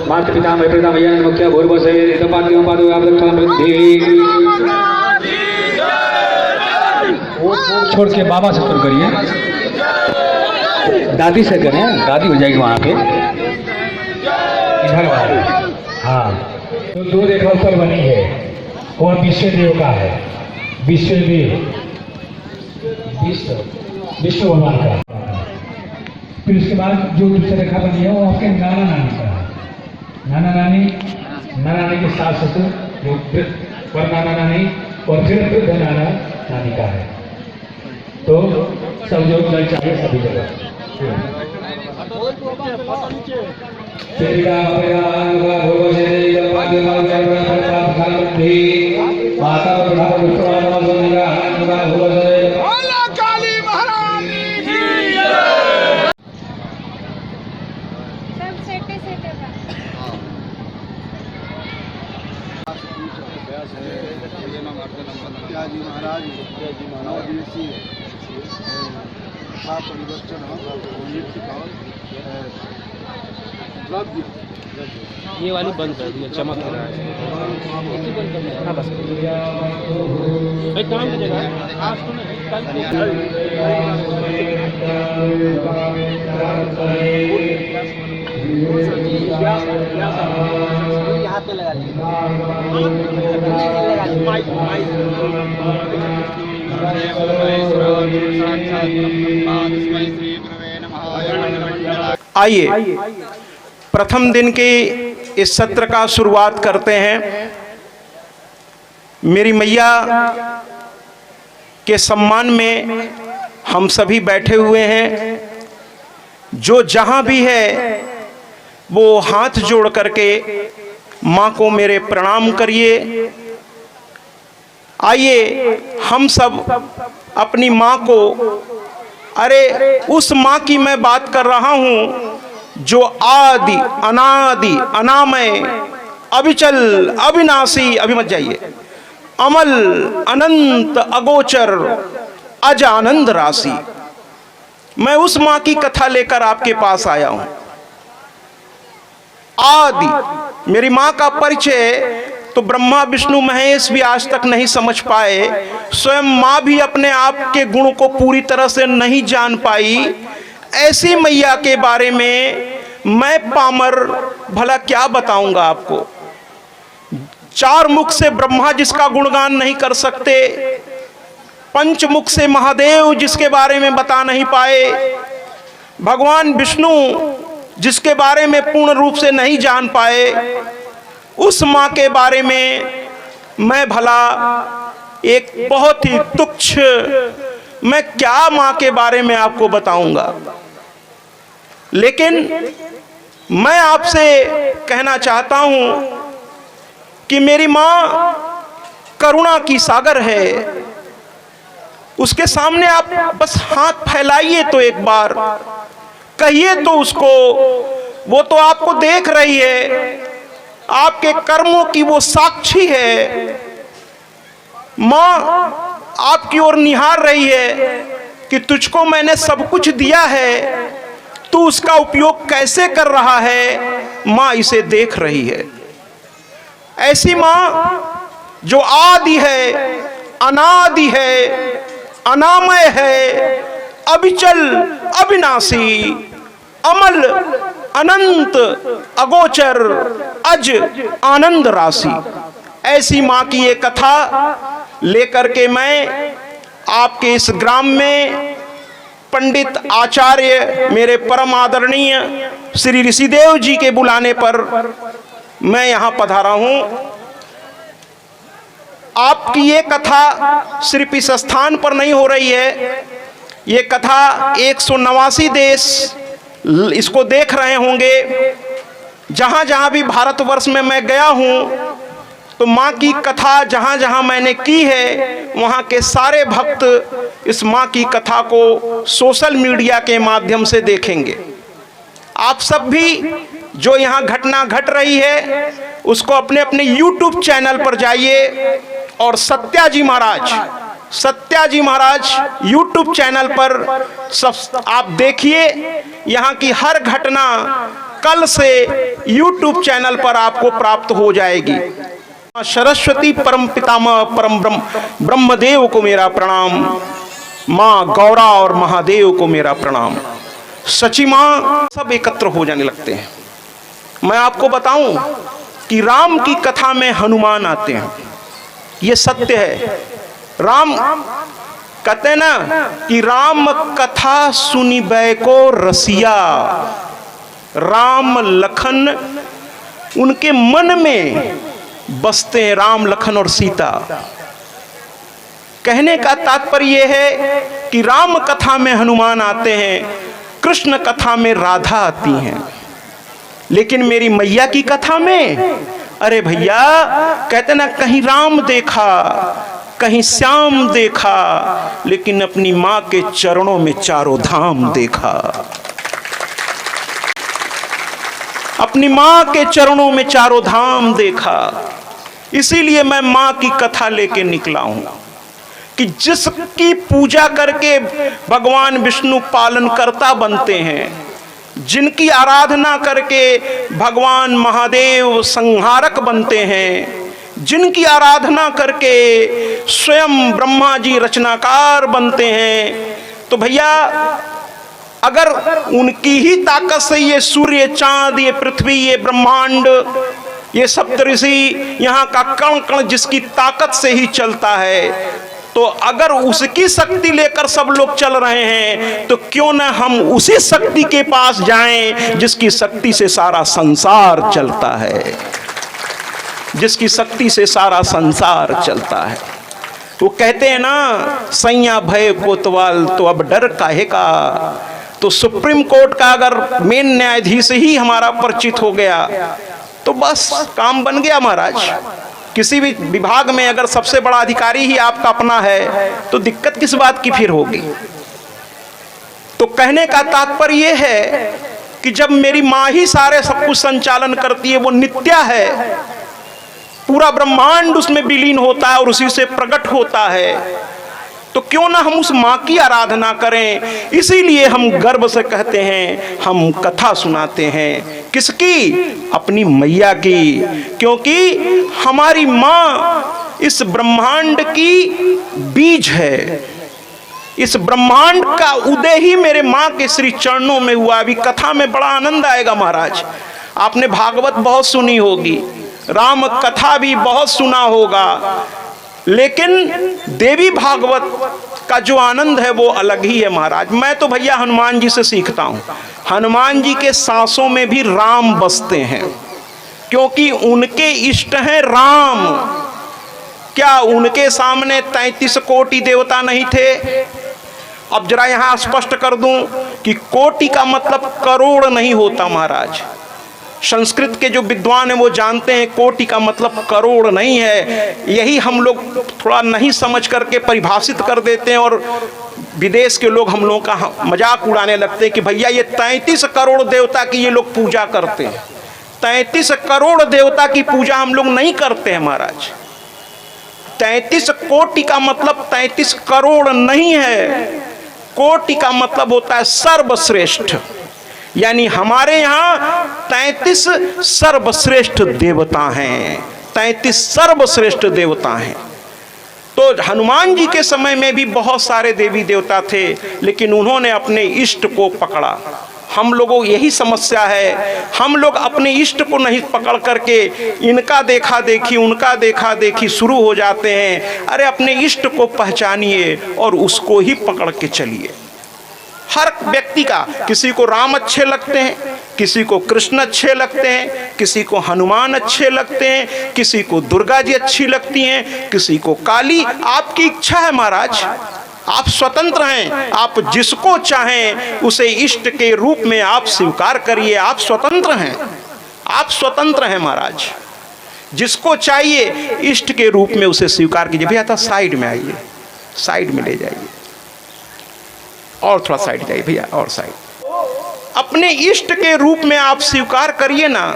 मातृ पिता पिता मुख्य भूर्भुवस्सु छोड़ के बाबा से शुरू करिए, दादी से करें, दादी हो जाएगी वहाँ पे इधर वाली। हाँ, तो दो रेखा ऊपर बनी है, वह विश्व देव का है, विश्व देव विष्णु भगवान का। फिर उसके बाद जो दूसरी रेखा बनी है वो आपके नाना नानी का है। नाना नानी के सास ससुर और नाना नानी और फिर वृद्ध नाना नानी का है। तो सब जो मिल चाहिए सभी जगह जी महाराज परिवर्तन ये वाली बंद कर दिया, चमक रहा है। हाँ बस भाई काम की जगह आज यहाँ पे लगा आइए प्रथम दिन के इस सत्र का शुरुआत करते हैं। मेरी मैया के सम्मान में हम सभी बैठे हुए हैं। जो जहां भी है वो हाथ जोड़ करके माँ को मेरे प्रणाम करिए। आइए हम सब अपनी माँ को, अरे उस माँ की मैं बात कर रहा हूँ जो आदि अनादि अनामय अविचल अविनाशी, अभी मत जाइए, अमल अनंत अगोचर अज आनंद राशि। मैं उस माँ की कथा लेकर आपके पास आया हूँ। आदि मेरी माँ का परिचय तो ब्रह्मा विष्णु महेश भी आज तक नहीं समझ पाए। स्वयं माँ भी अपने आप के गुण को पूरी तरह से नहीं जान पाई। ऐसी मैया के बारे में मैं पामर भला क्या बताऊंगा आपको। चार मुख से ब्रह्मा जिसका गुणगान नहीं कर सकते, पंचमुख से महादेव जिसके बारे में बता नहीं पाए, भगवान विष्णु जिसके बारे में पूर्ण रूप से नहीं जान पाए, उस माँ के बारे में मैं भला एक बहुत ही तुच्छ, मैं क्या माँ के बारे में आपको बताऊंगा। लेकिन मैं आपसे कहना चाहता हूं कि मेरी माँ करुणा की सागर है। उसके सामने आप बस हाथ फैलाइए तो एक बार कहिए तो उसको, वो तो आपको देख रही है, आपके कर्मों की वो साक्षी है। माँ आपकी ओर निहार रही है कि तुझको मैंने सब कुछ दिया है, तू उसका उपयोग कैसे कर रहा है, माँ इसे देख रही है। ऐसी माँ जो आदि है, अनादि है, अनामय है, अविचल अविनाशी, अमल अनंत अगोचर अज आनंद राशि, ऐसी माँ की ये कथा लेकर के मैं आपके इस ग्राम में पंडित आचार्य मेरे परम आदरणीय श्री ऋषिदेव जी के बुलाने पर मैं यहाँ पधारा हूँ। आपकी ये कथा सिर्फ इस स्थान पर नहीं हो रही है, ये कथा 189 देश इसको देख रहे होंगे। जहाँ जहाँ भी भारतवर्ष में मैं गया हूँ तो माँ की कथा जहाँ जहाँ मैंने की है, वहाँ के सारे भक्त इस माँ की कथा को सोशल मीडिया के माध्यम से देखेंगे। आप सब भी जो यहाँ घटना घट रही है उसको अपने अपने YouTube चैनल पर जाइए और सत्या जी महाराज YouTube चैनल पर सब आप देखिए। यहाँ की हर घटना कल से YouTube चैनल पर आपको प्राप्त हो जाएगी। सरस्वती परम पितामह परम ब्रह्मदेव को मेरा प्रणाम, माँ गौरा और महादेव को मेरा प्रणाम। सची माँ सब एकत्र हो जाने लगते हैं। मैं आपको बताऊं कि राम की कथा में हनुमान आते हैं, ये सत्य है। राम कहते हैं ना कि राम कथा सुनी बैको रसिया, राम लखन उनके मन में बसते हैं, राम लखन और सीता। कहने का तात्पर्य यह है कि राम कथा में हनुमान आते हैं, कृष्ण कथा में राधा आती हैं, लेकिन मेरी मैया की कथा में अरे भैया कहते ना कहीं राम देखा कहीं श्याम देखा, लेकिन अपनी माँ के चरणों में चारों धाम देखा। अपनी माँ के चरणों में चारों धाम देखा। इसीलिए मैं माँ की कथा लेके निकला हूं कि जिसकी पूजा करके भगवान विष्णु पालन करता बनते हैं, जिनकी आराधना करके भगवान महादेव संहारक बनते हैं, जिनकी आराधना करके स्वयं ब्रह्मा जी रचनाकार बनते हैं, तो भैया अगर उनकी ही ताकत से ये सूर्य, चांद, ये पृथ्वी, ये ब्रह्मांड, ये सप्तऋषि, यहाँ का कण कण जिसकी ताकत से ही चलता है, तो अगर उसकी शक्ति लेकर सब लोग चल रहे हैं तो क्यों न हम उसी शक्ति के पास जाएं जिसकी शक्ति से सारा संसार चलता है, जिसकी शक्ति से सारा संसार चलता है। वो कहते हैं ना सैया भय कोतवाल तो अब डर काहे का। तो सुप्रीम कोर्ट का अगर मेन न्यायाधीश ही हमारा परिचित हो गया तो बस काम बन गया महाराज। किसी भी विभाग में अगर सबसे बड़ा अधिकारी ही आपका अपना है तो दिक्कत किस बात की फिर होगी। तो कहने का तात्पर्य यह है कि जब मेरी माँ ही सारे सब कुछ संचालन करती है, वो नित्या है, पूरा ब्रह्मांड उसमें विलीन होता है और उसी से प्रकट होता है, तो क्यों ना हम उस माँ की आराधना करें। इसीलिए हम गर्व से कहते हैं, हम कथा सुनाते हैं। किसकी? अपनी मैया की। क्योंकि हमारी माँ इस ब्रह्मांड की बीज है। इस ब्रह्मांड का उदय ही मेरे माँ के श्री चरणों में हुआ। अभी कथा में बड़ा आनंद आएगा महाराज। आपने भागवत बहुत सुनी होगी, राम कथा भी बहुत सुना होगा, लेकिन देवी भागवत का जो आनंद है वो अलग ही है महाराज। मैं तो भैया हनुमान जी से सीखता हूँ। हनुमान जी के सांसों में भी राम बसते हैं, क्योंकि उनके इष्ट हैं राम। क्या उनके सामने 33 कोटि देवता नहीं थे? अब जरा यहाँ स्पष्ट कर दूं कि कोटि का मतलब करोड़ नहीं होता महाराज। संस्कृत के जो विद्वान हैं वो जानते हैं कोटि का मतलब करोड़ नहीं है। यही हम लोग थोड़ा नहीं समझ करके परिभाषित कर देते हैं और विदेश के लोग हम लोगों का मजाक उड़ाने लगते हैं कि भैया ये 33 करोड़ देवता की ये लोग पूजा करते हैं। 33 करोड़ देवता की पूजा हम लोग नहीं करते हैं महाराज। 33 कोटि का मतलब 33 करोड़ नहीं है। कोटि का मतलब होता है सर्वश्रेष्ठ, यानी हमारे यहाँ 33 सर्वश्रेष्ठ देवता हैं। 33 सर्वश्रेष्ठ देवता हैं। तो हनुमान जी के समय में भी बहुत सारे देवी देवता थे, लेकिन उन्होंने अपने इष्ट को पकड़ा। हम लोगों यही समस्या है, हम लोग अपने इष्ट को नहीं पकड़ करके इनका देखा देखी उनका देखा देखी शुरू हो जाते हैं। अरे अपने इष्ट को पहचानिए और उसको ही पकड़ के चलिए। हर व्यक्ति का, किसी को राम अच्छे लगते हैं, किसी को कृष्ण अच्छे लगते हैं, किसी को हनुमान अच्छे लगते हैं, किसी को दुर्गा जी अच्छी लगती हैं, किसी को काली। आपकी इच्छा है महाराज, आप स्वतंत्र हैं, आप जिसको चाहें उसे इष्ट के रूप में आप स्वीकार करिए। आप स्वतंत्र हैं, आप स्वतंत्र हैं महाराज। जिसको चाहिए इष्ट के रूप में उसे स्वीकार कीजिए। भैया था साइड में आइए, साइड में ले जाइए, और थोड़ा साइड जाइए भैया, और साइड। अपने इष्ट के रूप में आप स्वीकार करिए ना,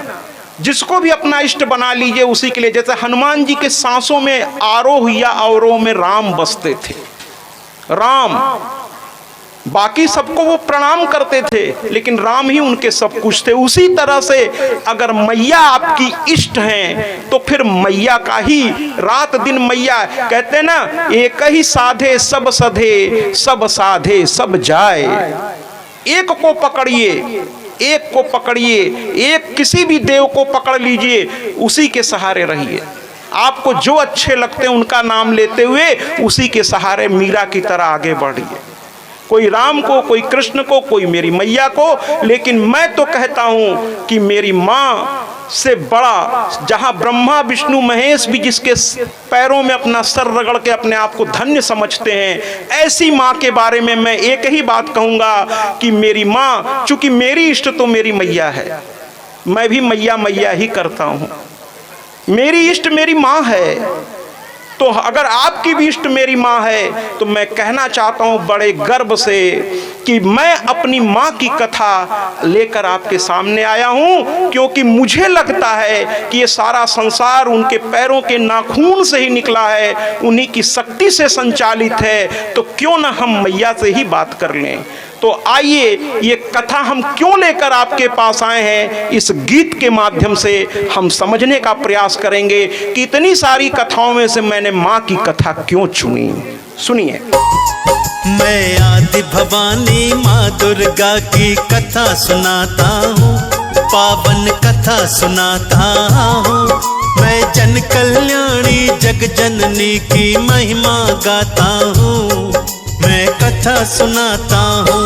जिसको भी अपना इष्ट बना लीजिए उसी के लिए। जैसे हनुमान जी के सांसों में आरोह या अवरोह में राम बसते थे, राम, बाकी सबको वो प्रणाम करते थे लेकिन राम ही उनके सब कुछ थे। उसी तरह से अगर मैया आपकी इष्ट हैं तो फिर मैया का ही रात दिन मैया, कहते हैं ना, एक ही साधे सब सधे, सब साधे सब जाए। एक को पकड़िए, एक को पकड़िए, एक किसी भी देव को पकड़ लीजिए, उसी के सहारे रहिए। आपको जो अच्छे लगते हैं उनका नाम लेते हुए उसी के सहारे मीरा की तरह आगे बढ़िए। कोई राम को, कोई कृष्ण को, कोई मेरी मैया को, लेकिन मैं तो कहता हूं कि मेरी माँ से बड़ा, जहां ब्रह्मा विष्णु महेश भी जिसके पैरों में अपना सर रगड़ के अपने आप को धन्य समझते हैं, ऐसी माँ के बारे में मैं एक ही बात कहूंगा कि मेरी माँ, चूंकि मेरी इष्ट तो मेरी मैया है, मैं भी मैया मैया ही करता हूं। मेरी इष्ट मेरी माँ है, तो अगर आपकी भी इष्ट मेरी माँ है तो मैं कहना चाहता हूँ बड़े गर्व से कि मैं अपनी माँ की कथा लेकर आपके सामने आया हूँ, क्योंकि मुझे लगता है कि ये सारा संसार उनके पैरों के नाखून से ही निकला है, उन्हीं की शक्ति से संचालित है। तो क्यों ना हम मैया से ही बात कर लें। तो आइए, ये कथा हम क्यों लेकर आपके पास आए हैं, इस गीत के माध्यम से हम समझने का प्रयास करेंगे कि इतनी सारी कथाओं में से मैंने माँ की कथा क्यों चुनी। सुनिए। मैं आदि भवानी माँ दुर्गा की कथा सुनाता हूँ, पावन कथा सुनाता हूँ। मैं जन कल्याणी जग जननी की महिमा गाता हूँ, मैं कथा सुनाता हूँ।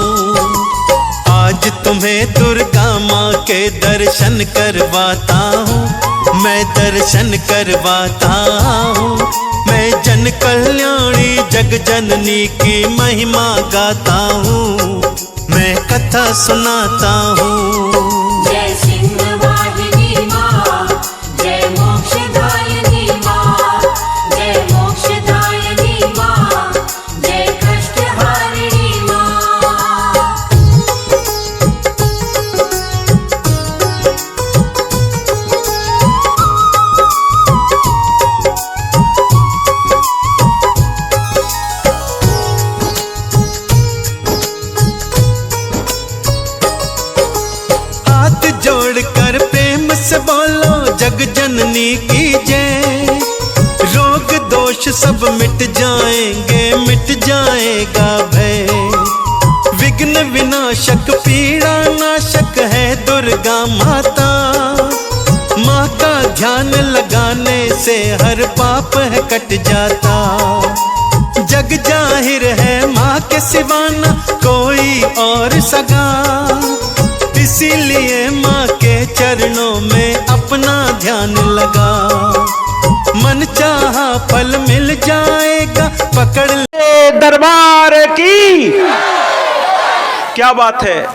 आज तुम्हें दुर्गा माँ के दर्शन करवाता हूँ, मैं दर्शन करवाता हूँ। मैं जन कल्याणी जग जननी की महिमा गाता हूँ, मैं कथा सुनाता हूँ। जय सिंहवाहिनी माँ, जय मोक्षदायिनी माँ, जय मोक्षदायिनी माँ, जय कष्टहारिणी माँ। जोड़कर प्रेम से बोलो जग जननी की जय। रोग दोष सब मिट जाएंगे, मिट जाएगा भय। विघ्न विनाशक पीड़ा नाशक है दुर्गा माता। माँ का ध्यान लगाने से हर पाप है कट जाता। जग जाहिर है माँ के सिवा न कोई और सगा, इसीलिए माँ के चरणों में अपना ध्यान लगा। मन चाहा फल मिल जाएगा, पकड़ ले दरबार की। क्या बात है,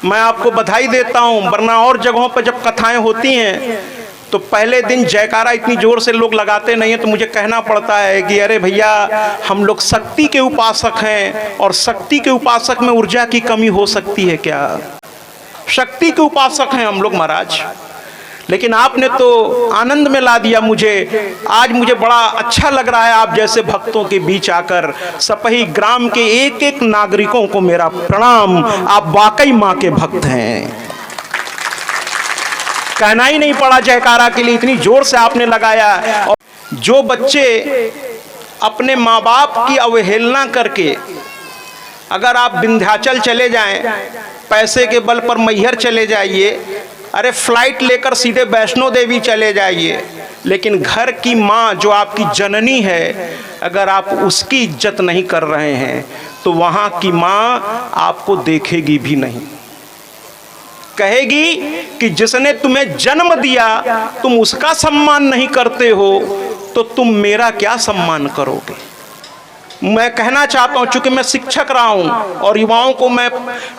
मैं आपको बधाई देता हूं। वरना और जगहों पर जब कथाएं होती हैं तो पहले दिन जयकारा इतनी जोर से लोग लगाते नहीं हैं, तो मुझे कहना पड़ता है कि अरे भैया, हम लोग शक्ति के उपासक हैं, और शक्ति के उपासक में ऊर्जा की कमी हो सकती है क्या? शक्ति के उपासक हैं हम लोग महाराज। लेकिन आपने तो आनंद में ला दिया मुझे। आज मुझे बड़ा अच्छा लग रहा है आप जैसे भक्तों के बीच आकर। सपही ग्राम के एक एक नागरिकों को मेरा प्रणाम। आप वाकई माँ के भक्त हैं। कहना ही नहीं पड़ा जयकारा के लिए, इतनी जोर से आपने लगाया। और जो बच्चे अपने माँ बाप की अवहेलना करके, अगर आप विंध्याचल चले जाएं, पैसे के बल पर मैहर चले जाइए, अरे फ्लाइट लेकर सीधे वैष्णो देवी चले जाइए, लेकिन घर की माँ जो आपकी जननी है, अगर आप उसकी इज्जत नहीं कर रहे हैं तो वहां की माँ आपको देखेगी भी नहीं। कहेगी कि जिसने तुम्हें जन्म दिया तुम उसका सम्मान नहीं करते हो तो तुम मेरा क्या सम्मान करोगे। मैं कहना चाहता हूं, चूंकि मैं शिक्षक रहा हूं और युवाओं को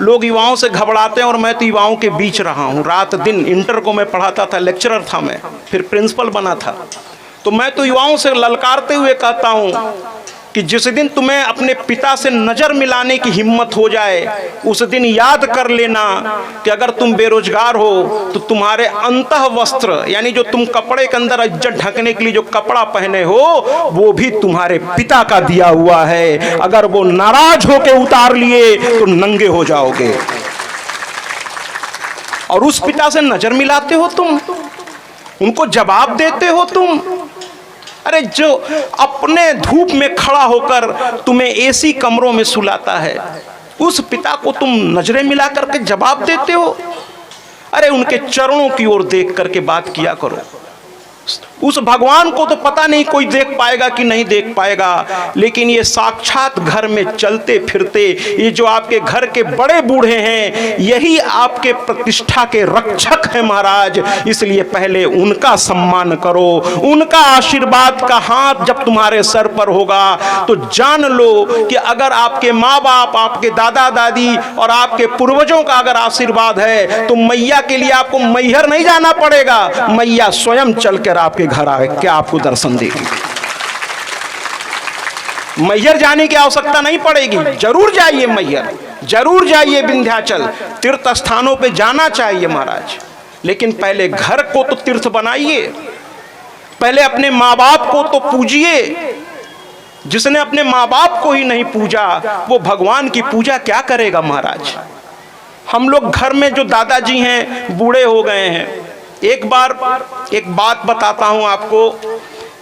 लोग युवाओं से घबराते हैं और मैं तो युवाओं के बीच रहा हूं। रात दिन इंटर को मैं पढ़ाता था, लेक्चरर था मैं, फिर प्रिंसिपल बना था। तो मैं तो युवाओं से ललकारते हुए कहता हूं कि जिस दिन तुम्हें अपने पिता से नजर मिलाने की हिम्मत हो जाए उस दिन याद कर लेना कि अगर तुम बेरोजगार हो तो तुम्हारे अंतः वस्त्र यानी जो तुम कपड़े के अंदर इज्जत ढकने के लिए जो कपड़ा पहने हो वो भी तुम्हारे पिता का दिया हुआ है। अगर वो नाराज होके उतार लिए तो नंगे हो जाओगे। और उस पिता से नजर मिलाते हो तुम, उनको जवाब देते हो तुम। अरे जो अपने धूप में खड़ा होकर तुम्हें एसी कमरों में सुलाता है उस पिता को तुम नजरें मिला करके जवाब देते हो। अरे उनके चरणों की ओर देख करके बात किया करो। उस भगवान को तो पता नहीं कोई देख पाएगा कि नहीं देख पाएगा, लेकिन ये साक्षात घर में चलते फिरते ये जो आपके घर के बड़े बूढ़े हैं यही आपके प्रतिष्ठा के रक्षक हैं महाराज। इसलिए पहले उनका सम्मान करो। उनका आशीर्वाद का हाथ जब तुम्हारे सर पर होगा तो जान लो कि अगर आपके माँ बाप, आपके दादा दादी और आपके पूर्वजों का अगर आशीर्वाद है तो मैया के लिए आपको मैहर नहीं जाना पड़ेगा, मैया स्वयं चलकर आपके घर आए क्या आपको दर्शन देगी। मैहर जाने की आवश्यकता नहीं पड़ेगी। जरूर जाइए मैहर, जरूर जाइए विंध्याचल, तीर्थ स्थानों पे जाना चाहिए महाराज, लेकिन पहले घर को तो तीर्थ बनाइए। पहले अपने माँ बाप को तो पूजिए। जिसने अपने माँ बाप को ही नहीं पूजा वो भगवान की पूजा क्या करेगा महाराज। हम लोग घर में जो दादाजी हैं बूढ़े हो गए हैं। एक बात बताता हूं आपको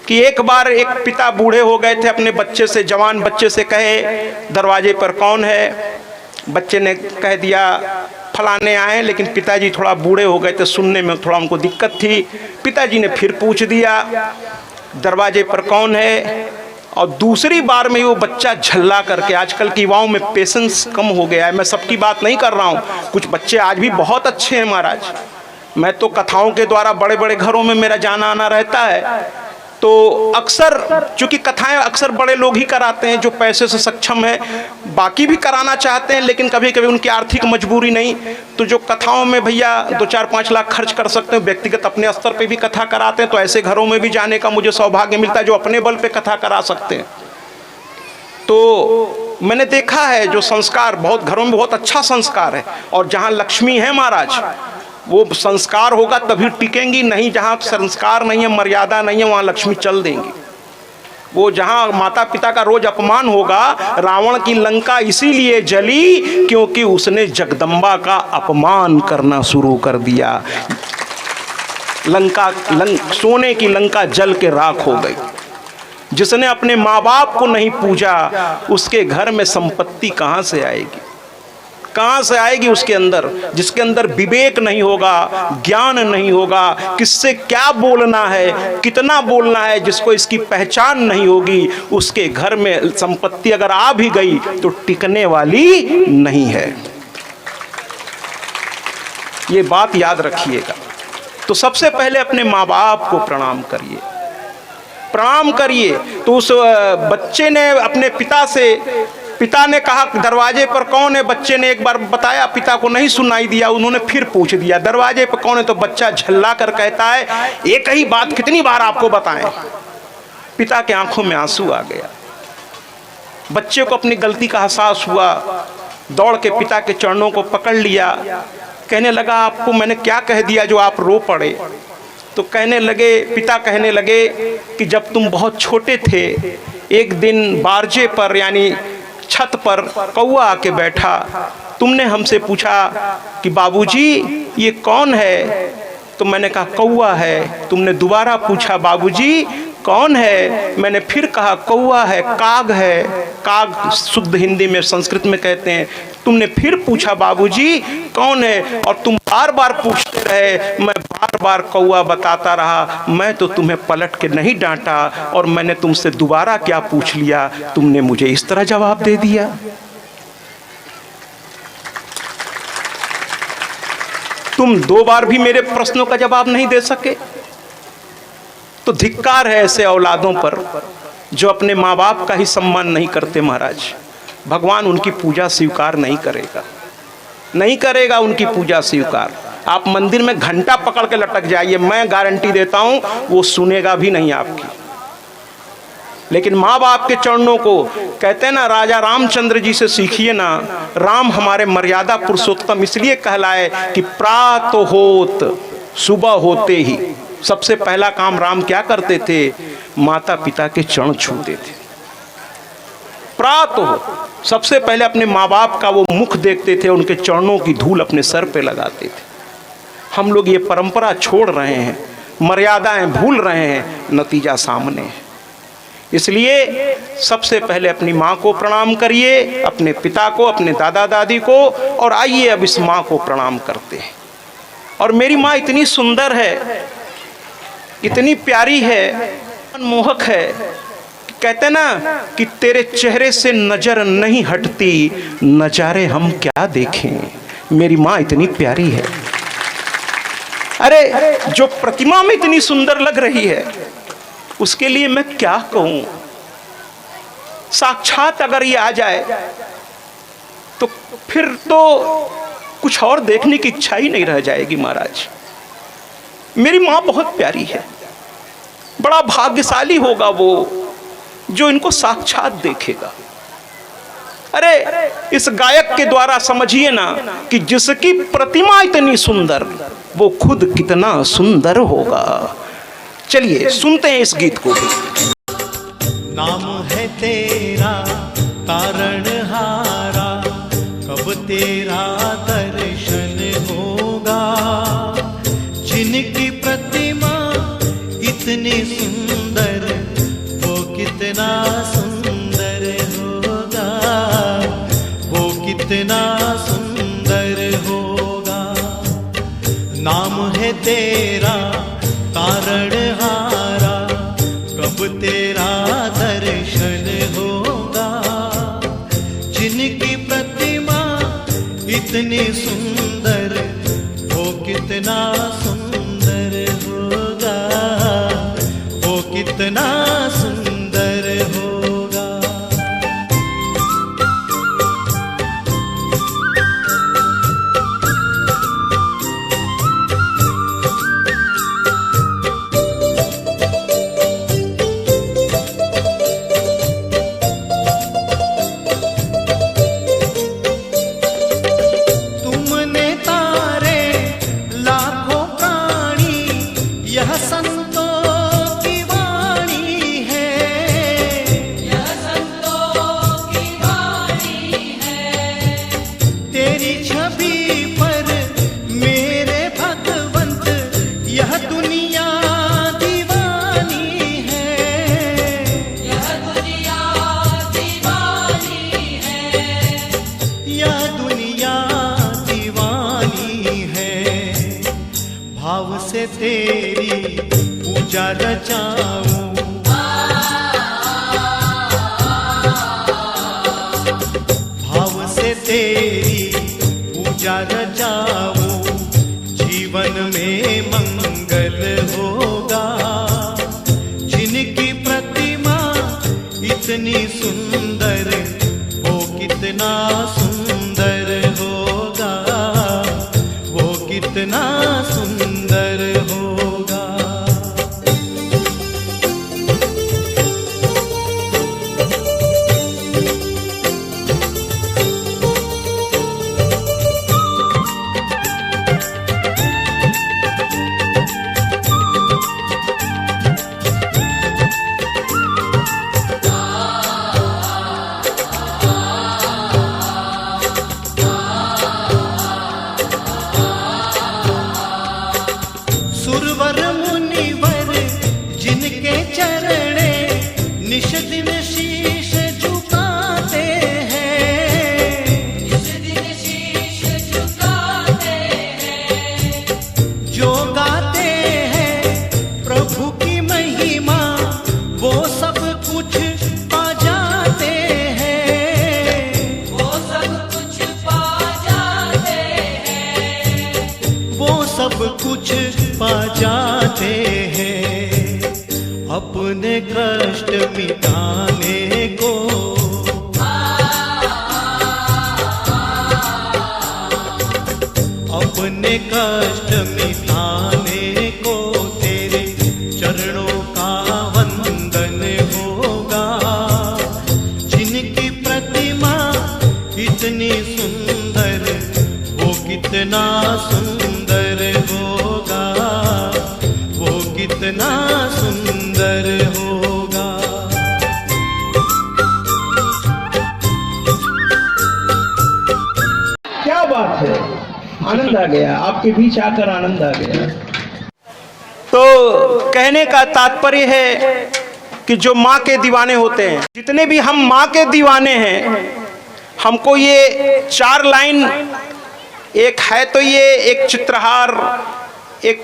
कि एक बार एक पिता बूढ़े हो गए थे, अपने बच्चे से, जवान बच्चे से कहे दरवाजे पर कौन है। बच्चे ने कह दिया फलाने आए, लेकिन पिताजी थोड़ा बूढ़े हो गए थे, सुनने में थोड़ा उनको दिक्कत थी। पिताजी ने फिर पूछ दिया दरवाजे पर कौन है, और दूसरी बार में वो बच्चा झल्ला करके, आजकल की युवाओं में पेशेंस कम हो गया है, मैं सबकी बात नहीं कर रहा हूँ, कुछ बच्चे आज भी बहुत अच्छे हैं महाराज। मैं तो कथाओं के द्वारा बड़े बड़े घरों में मेरा जाना आना रहता है, तो अक्सर चूंकि कथाएं अक्सर बड़े लोग ही कराते हैं जो पैसे से सक्षम है, बाकी भी कराना चाहते हैं लेकिन कभी कभी उनकी आर्थिक मजबूरी नहीं, तो जो कथाओं में भैया 2-4-5 लाख खर्च कर सकते हैं, व्यक्तिगत अपने स्तर पे भी कथा कराते हैं, तो ऐसे घरों में भी जाने का मुझे सौभाग्य मिलता है जो अपने बल पे कथा करा सकते हैं। तो मैंने देखा है जो संस्कार बहुत घरों में बहुत अच्छा संस्कार है, और जहाँ लक्ष्मी है महाराज वो संस्कार होगा तभी टिकेंगी, नहीं जहाँ संस्कार नहीं है, मर्यादा नहीं है, वहाँ लक्ष्मी चल देंगी। वो जहाँ माता पिता का रोज अपमान होगा, रावण की लंका इसीलिए जली क्योंकि उसने जगदम्बा का अपमान करना शुरू कर दिया। सोने की लंका जल के राख हो गई। जिसने अपने माँ बाप को नहीं पूजा उसके घर में संपत्ति कहाँ से आएगी, कहाँ से आएगी उसके अंदर। जिसके अंदर विवेक नहीं होगा, ज्ञान नहीं होगा, किससे क्या बोलना है, कितना बोलना है, जिसको इसकी पहचान नहीं होगी, उसके घर में संपत्ति अगर आ भी गई तो टिकने वाली नहीं है। ये बात याद रखिएगा। तो सबसे पहले अपने माँ बाप को प्रणाम करिए, प्रणाम करिए। तो उस बच्चे ने अपने पिता ने कहा दरवाजे पर कौन है, बच्चे ने एक बार बताया, पिता को नहीं सुनाई दिया, उन्होंने फिर पूछ दिया दरवाजे पर कौन है, तो बच्चा झल्ला कर कहता है एक ही बात कितनी बार आपको बताएं। पिता के आंखों में आंसू आ गया। बच्चे को अपनी गलती का एहसास हुआ, दौड़ के पिता के चरणों को पकड़ लिया, कहने लगा आपको मैंने क्या कह दिया जो आप रो पड़े। तो पिता कहने लगे कि जब तुम बहुत छोटे थे एक दिन बारजे पर यानी छत पर कौआ आके बैठा, तुमने हमसे पूछा कि बाबूजी ये कौन है, तो मैंने कहा कौआ है। तुमने दोबारा पूछा बाबूजी कौन है, मैंने फिर कहा कौआ है, काग है, काग शुद्ध हिंदी में संस्कृत में कहते हैं। तुमने फिर पूछा बाबूजी कौन है, और तुम बार बार पूछते रहे, मैं बार बार कौआ बताता रहा। मैं तो तुम्हें पलट के नहीं डांटा, और मैंने तुमसे दोबारा क्या पूछ लिया, तुमने मुझे इस तरह जवाब दे दिया। तुम 2 बार भी मेरे प्रश्नों का जवाब नहीं दे सके? तो धिक्कार है ऐसे औलादों पर जो अपने माँ बाप का ही सम्मान नहीं करते। महाराज, भगवान उनकी पूजा स्वीकार नहीं करेगा, नहीं करेगा उनकी पूजा स्वीकार। आप मंदिर में घंटा पकड़ के लटक जाइए, मैं गारंटी देता हूं वो सुनेगा भी नहीं आपकी। लेकिन माँ बाप के चरणों को, कहते हैं ना, राजा रामचंद्र जी से सीखिए ना। राम हमारे मर्यादा पुरुषोत्तम इसलिए कहलाए कि प्रातः होत, सुबह होते ही सबसे पहला काम राम क्या करते थे? माता पिता के चरण छूते थे। प्रातः सबसे पहले अपने माँ बाप का वो मुख देखते थे, उनके चरणों की धूल अपने सर पे लगाते थे। हम लोग ये परंपरा छोड़ रहे हैं, मर्यादाएं भूल रहे हैं, नतीजा सामने है। इसलिए सबसे पहले अपनी माँ को प्रणाम करिए, अपने पिता को, अपने दादा दादी को, और आइए अब इस माँ को प्रणाम करते हैं। और मेरी माँ इतनी सुंदर है, इतनी प्यारी है, मनमोहक है, कहते ना कि तेरे चेहरे से नजर नहीं हटती, नजारे हम क्या देखें। मेरी माँ इतनी प्यारी है। अरे जो प्रतिमा में इतनी सुंदर लग रही है, उसके लिए मैं क्या कहूं। साक्षात अगर ये आ जाए तो फिर तो कुछ और देखने की इच्छा ही नहीं रह जाएगी। महाराज, मेरी माँ बहुत प्यारी है। बड़ा भाग्यशाली होगा वो जो इनको साक्षात देखेगा। अरे इस गायक के द्वारा समझिए ना कि जिसकी प्रतिमा इतनी सुंदर, वो खुद कितना सुंदर होगा। चलिए सुनते हैं इस गीत को भी। नाम है तेरा तारणहारा, कब तेरा दर्शन होगा। जिनकी प्रतिमा इतनी सुंदर, वो कितना सुंदर होगा, वो कितना सुंदर होगा। नाम है तेरा तारणहारा, कब तेरा दर्शन होगा। जिनकी प्रतिमा इतनी सुंदर, वो कितना सुंदर होगा, वो कितना सुंदर होगा। तेरी पूजा रचाऊं, भाव से तेरी पूजा रचाऊं। जीवन में मंगल होगा। जिनकी प्रतिमा इतनी सुंदर, वो कितना सुंदर होगा, वो कितना सुंदर होगा। सुरवर मुनिवर जिनके चरणे निश दिन शीश झुकाते हैं, निश दिन शीश झुकाते हैं। जो गाते हैं प्रभु की महिमा, वो सब कुछ पा जाते हैं, वो सब कुछ पा जाते हैं। वो अपने कष्ट मिटाने को। अपने कष्ट मिटाने को तेरे चरणों का वंदन होगा। जिनकी प्रतिमा इतनी सुंदर, वो कितना सुंदर होगा, वो कितना सुंदर होगा। क्या बात है, आनंद आ गया, आपके बीच आकर आनंद आ गया। तो कहने का तात्पर्य है कि जो माँ के दीवाने होते हैं, जितने भी हम माँ के दीवाने हैं, हमको ये 4 लाइन, एक है तो ये एक चित्रहार, एक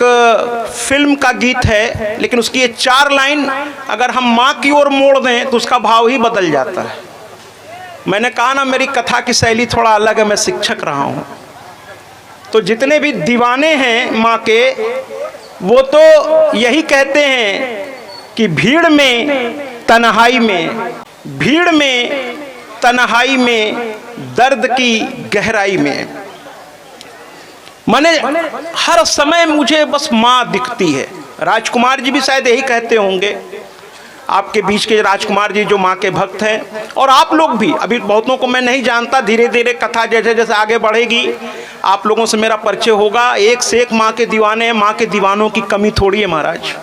फिल्म का गीत है, लेकिन उसकी ये 4 लाइन अगर हम माँ की ओर मोड़ दें तो उसका भाव ही बदल जाता है। मैंने कहा ना, मेरी कथा की शैली थोड़ा अलग है, मैं शिक्षक रहा हूँ। तो जितने भी दीवाने हैं माँ के, वो तो यही कहते हैं कि भीड़ में तन्हाई में, भीड़ में तन्हाई में, दर्द की गहराई में, माने हर समय मुझे बस माँ दिखती है। राजकुमार जी भी शायद यही कहते होंगे, आपके बीच के राजकुमार जी जो माँ के भक्त हैं, और आप लोग भी। अभी बहुतों को मैं नहीं जानता, धीरे धीरे कथा जैसे जैसे आगे बढ़ेगी आप लोगों से मेरा परिचय होगा। एक से एक माँ के दीवाने हैं, माँ के दीवानों की कमी थोड़ी है महाराज,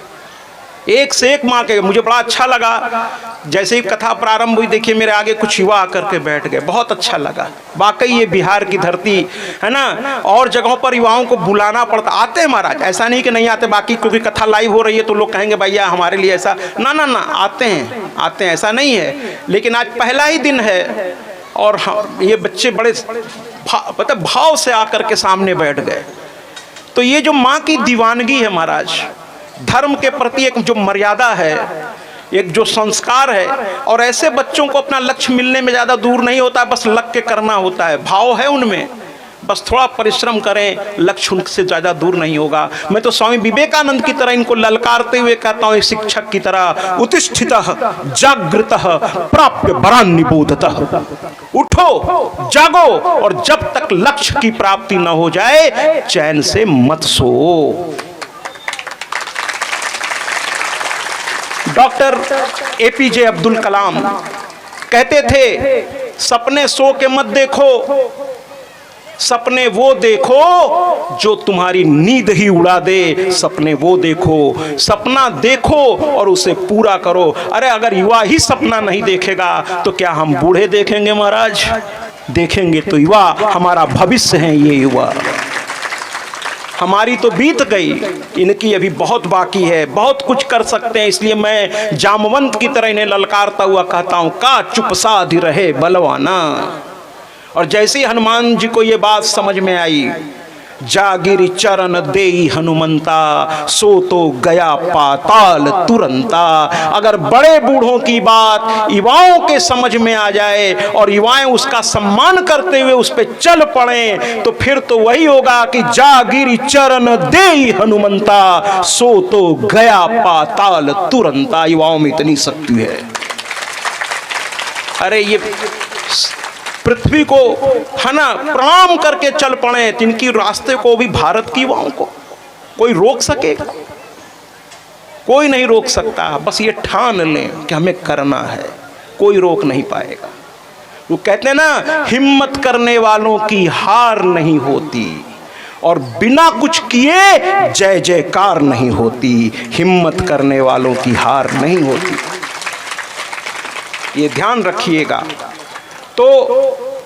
एक से एक माँ के। मुझे बड़ा अच्छा लगा, जैसे ही कथा प्रारंभ हुई, देखिए मेरे आगे कुछ युवा आकर के बैठ गए, बहुत अच्छा लगा। वाकई ये बिहार की धरती है ना, और जगहों पर युवाओं को बुलाना पड़ता। आते हैं महाराज, ऐसा नहीं कि नहीं आते, बाकी क्योंकि कथा लाइव हो रही है तो लोग कहेंगे भैया हमारे लिए ऐसा, ना ना ना, आते हैं, आते हैं, ऐसा नहीं है। लेकिन आज पहला ही दिन है और ये बच्चे बड़े मतलब भाव से आकर के सामने बैठ गए। तो ये जो माँ की दीवानगी है महाराज, धर्म के प्रति एक जो मर्यादा है, एक जो संस्कार है, और ऐसे बच्चों को अपना लक्ष्य मिलने में ज़्यादा दूर नहीं होता, बस लग के करना होता है। भाव है उनमें, बस थोड़ा परिश्रम करें, लक्ष्य उनसे ज़्यादा दूर नहीं होगा। मैं तो स्वामी विवेकानंद की तरह इनको ललकारते हुए कहता हूँ, एक शिक्षक की तरह, उत्तिष्ठितः जागृतः प्राप्य वरान् निबोधतः। उठो, जागो, और जब तक लक्ष्य की प्राप्ति न हो जाए चैन से मत सो। डॉक्टर APJ अब्दुल कलाम कहते थे, सपने सो के मत देखो, सपने वो देखो जो तुम्हारी नींद ही उड़ा दे। सपने वो देखो, सपना देखो और उसे पूरा करो। अरे अगर युवा ही सपना नहीं देखेगा तो क्या हम बूढ़े देखेंगे महाराज? देखेंगे तो युवा, हमारा भविष्य है ये युवा। हमारी तो बीत गई, इनकी अभी बहुत बाकी है, बहुत कुछ कर सकते हैं। इसलिए मैं जामवंत की तरह इन्हें ललकारता हुआ कहता हूँ, का चुप साध रहे बलवाना। और जैसे ही हनुमान जी को ये बात समझ में आई, जागिर चरण देई हनुमंता, सो तो गया पाताल तुरंता। अगर बड़े बूढ़ों की बात युवाओं के समझ में आ जाए और युवाएं उसका सम्मान करते हुए उस पर चल पड़े, तो फिर तो वही होगा कि जागिर चरण देई हनुमंता, सो तो गया पाताल तुरंता। युवाओं में इतनी शक्ति है। अरे ये पृथ्वी को है ना प्रणाम करके चल पड़े, जिनकी रास्ते को भी भारत की युवाओं को कोई रोक सकेगा? कोई नहीं रोक सकता। बस ये ठान लें कि हमें करना है, कोई रोक नहीं पाएगा। वो कहते हैं ना, हिम्मत करने वालों की हार नहीं होती और बिना कुछ किए जय जयकार नहीं होती। हिम्मत करने वालों की हार नहीं होती, ये ध्यान रखिएगा। तो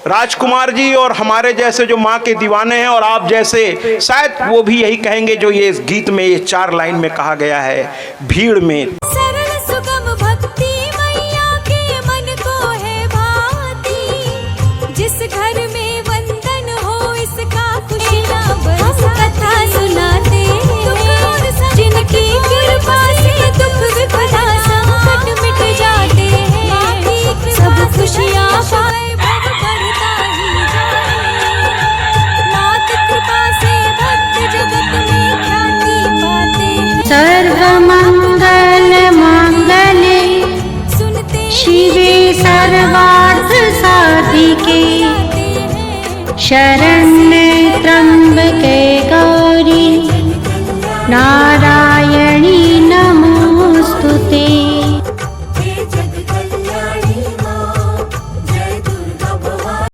राजकुमार जी और हमारे जैसे जो माँ के दीवाने हैं और आप जैसे, शायद वो भी यही कहेंगे जो ये इस गीत में ये 4 लाइन में कहा गया है, भीड़ में सरल सुगम भक्ति मैया के मन को है भाती। जिस घर में वंदन हो इसका खुशियाँ बरसा। कथा सुनाते जिनकी कृपा से दुख विपदा संकट मिट जाते हैं। सब खुशियाँ पाए भव करता ही जाए। मात कृपा से भक्त जगत में ख्याति पाते हैं। सर्व मंगल शरण्ये त्र्यंबके गौरी नारायणी